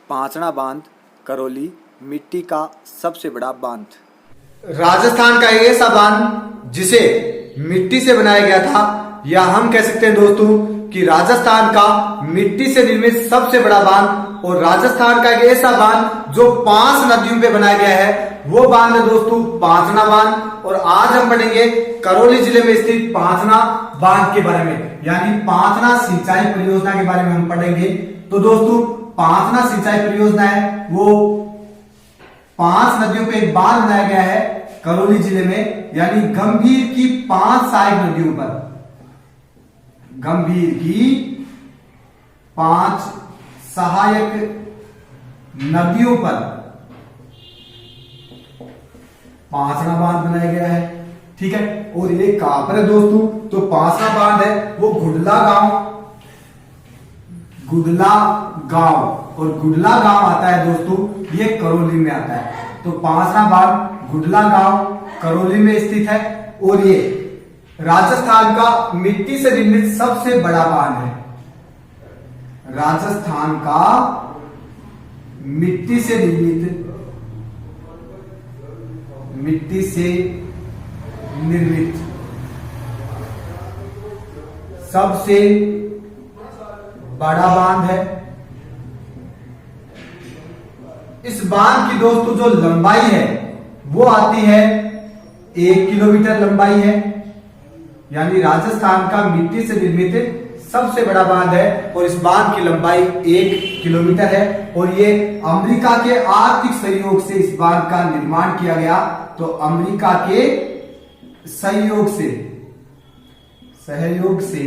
पांचना बांध करौली मिट्टी का सबसे बड़ा बांध। राजस्थान का एक ऐसा बांध जिसे मिट्टी से बनाया गया था, या हम कह सकते हैं दोस्तों कि राजस्थान का मिट्टी से निर्मित सबसे बड़ा बांध, और राजस्थान का एक ऐसा बांध जो 5 नदियों पे बनाया गया है, वो बांध है दोस्तों पांचना बांध। और आज हम पढ़ेंगे करौली जिले में स्थित पांचना बांध के बारे में, यानी पांचना सिंचाई परियोजना के बारे में हम पढ़ेंगे। तो दोस्तों पांचना सिंचाई परियोजना है वो 5 नदियों पे एक बांध बनाया गया है करौली जिले में, यानी गंभीर की 5 सहायक नदियों पर, गंभीर की 5 सहायक नदियों पर पांचना बांध बनाया गया है। ठीक है, और ये कहां पर है दोस्तों? तो पांचना बांध है वो गुडला गांव, और गुडला गांव आता है दोस्तों, ये करौली में आता है। तो पांचना बांध गुडला गांव करौली में स्थित है, और ये राजस्थान का मिट्टी से निर्मित सबसे बड़ा बांध है। राजस्थान का मिट्टी से निर्मित सबसे बड़ा बांध है। इस बांध की दोस्तों जो लंबाई है वो आती है 1 किलोमीटर लंबाई है, यानी राजस्थान का मिट्टी से निर्मित सबसे बड़ा बांध है, और इस बांध की लंबाई 1 किलोमीटर है। और ये अमेरिका के आर्थिक सहयोग से इस बांध का निर्माण किया गया। तो अमेरिका के सहयोग से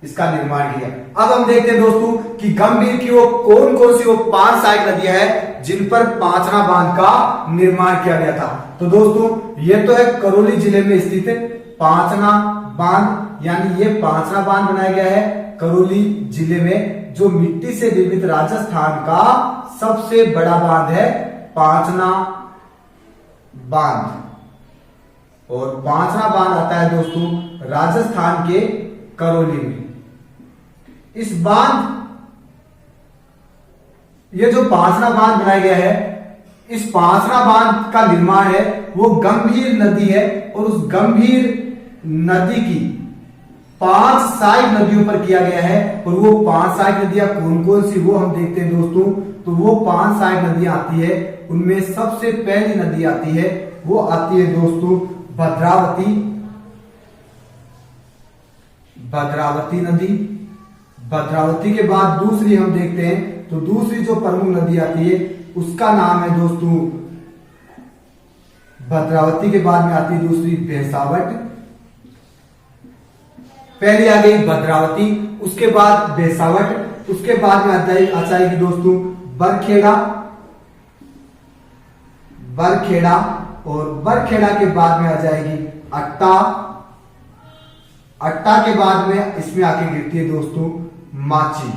इसका निर्माण किया। अब हम देखते हैं दोस्तों कि गंभीर की वो कौन कौन सी वो 5 सहायक नदियां हैं जिन पर पांचना बांध का निर्माण किया गया था। तो दोस्तों ये तो है करौली जिले में स्थित पांचना बांध, यानी ये पांचना बांध बनाया गया है करौली जिले में, जो मिट्टी से निर्मित राजस्थान का सबसे बड़ा बांध है पांचना बांध। और पांचना बांध आता है दोस्तों राजस्थान के करौली में। इस बांध, ये जो पांचना बांध बनाया गया है, इस पांचना बांध का निर्माण है वो गंभीर नदी है, और उस गंभीर नदी की 5 सहायक नदियों पर किया गया है। और वो 5 सहायक नदियां कौन कौन सी वो हम देखते हैं दोस्तों। तो वो 5 सहायक नदियां आती है, उनमें सबसे पहली नदी आती है वो आती है दोस्तों भद्रावती नदी। भद्रावती के बाद दूसरी हम देखते हैं, तो दूसरी जो प्रमुख नदी आती है उसका नाम है दोस्तों भद्रावती के बाद में आती है दूसरी बेसावट। पहली आ गई भद्रावती, उसके बाद बेसावट, उसके बाद में आ जाएगी दोस्तों बरखेड़ा, और बरखेड़ा के बाद में आ जाएगी अट्टा के बाद में इसमें आके गिरती है दोस्तों माची।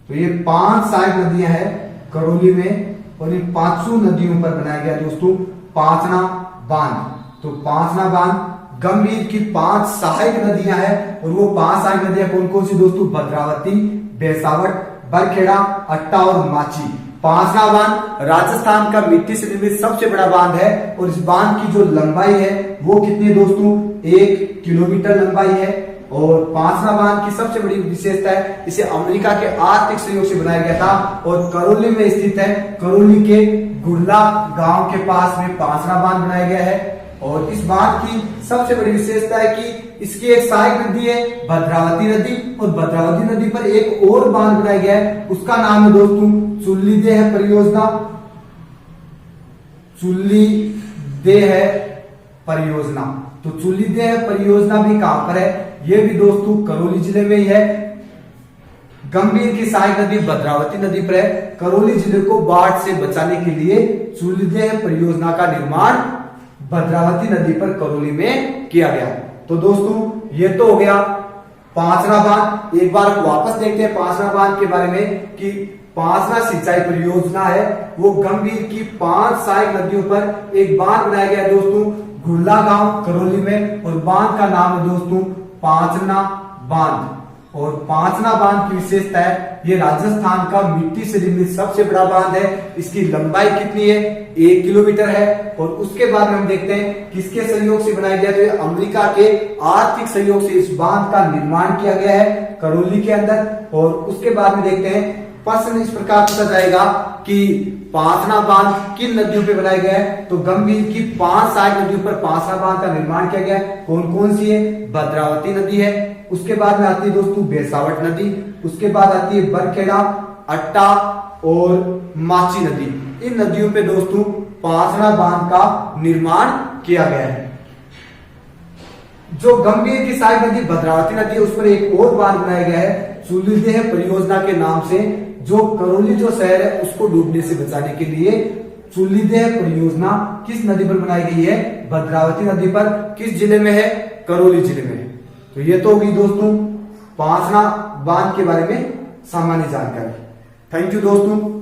तो ये 5 सहायक नदियां हैं करौली में, और इन 5 नदियों पर बनाया गया दोस्तों पांचना बांध। तो पांचना बांध गंभीर की 5 सहायक नदियां हैं, और वो 5 सहायक नदियां कौन कौन सी दोस्तों? भद्रावती, बेसावट, बरखेड़ा, अट्टा और माची। पांचना बांध राजस्थान का मिट्टी से निर्मित सबसे बड़ा बांध है, और इस बांध की जो लंबाई है वो कितनी है दोस्तों? 1 किलोमीटर लंबाई है। और पांचना बांध की सबसे बड़ी विशेषता है इसे अमेरिका के आर्थिक सहयोग से बनाया गया था, और करौली में स्थित है। करौली के गुडला गांव के पास में पांचना बांध बनाया गया है। और इस बांध की सबसे बड़ी विशेषता है कि इसकी एक सहायक नदी है भद्रावती नदी, और भद्रावती नदी पर एक और बांध बनाया गया है, उसका नाम है दोस्तों चुल्लीदेह परियोजना। तो चुल्लीदेह परियोजना भी कहां पर है? ये भी दोस्तों करौली जिले में ही है। गंभीर की सहायक नदी भद्रावती नदी पर है। करौली जिले को बाढ़ से बचाने के लिए चुल्लीदेह परियोजना का निर्माण भद्रावती नदी पर करौली में किया गया। तो दोस्तों ये तो हो गया पांचना बांध। एक बार वापस देखते हैं पांचना बांध के बारे में कि पांचना सिंचाई परियोजना है वो गंभीर की 5 सहायक नदियों पर एक बांध बनाया गया दोस्तों गुडला गांव करौली में, और बांध का नाम है दोस्तों पांचना बांध। और पांचना बांध की विशेषता है, ये राजस्थान का मिट्टी से निर्मित सबसे बड़ा बांध है। इसकी लंबाई कितनी है? 1 किलोमीटर है। और उसके बाद में हम देखते हैं किसके सहयोग से बनाया गया, तो ये अमेरिका के आर्थिक सहयोग से इस बांध का निर्माण किया गया है करौली के अंदर। और उसके बाद में देखते हैं, प्रश्न इस प्रकार पूछा जाएगा कि पांचना बांध किन नदियों पे बनाया गया है, तो गंभीर की 5 सहायक नदियों पर पांचना बांध का निर्माण किया गया है। कौन कौन सी है? भद्रावती नदी है, उसके बाद में आती है दोस्तों बेसावट नदी, उसके बाद आती है बरखेड़ा, अट्टा और माची नदी। इन नदियों पे दोस्तों पांचना बांध का निर्माण किया गया है। जो गंभीर की सहायक नदी भद्रावती नदी है, उस पर एक और बांध बनाया गया है चूलीदेह परियोजना के नाम से, जो करौली जो शहर है उसको डूबने से बचाने के लिए चूलीदेह परियोजना किस नदी पर बनाई गई है? भद्रावती नदी पर। किस जिले में है? करौली जिले में है। तो ये तो होगी दोस्तों पांचना बांध के बारे में सामान्य जानकारी। थैंक यू दोस्तों।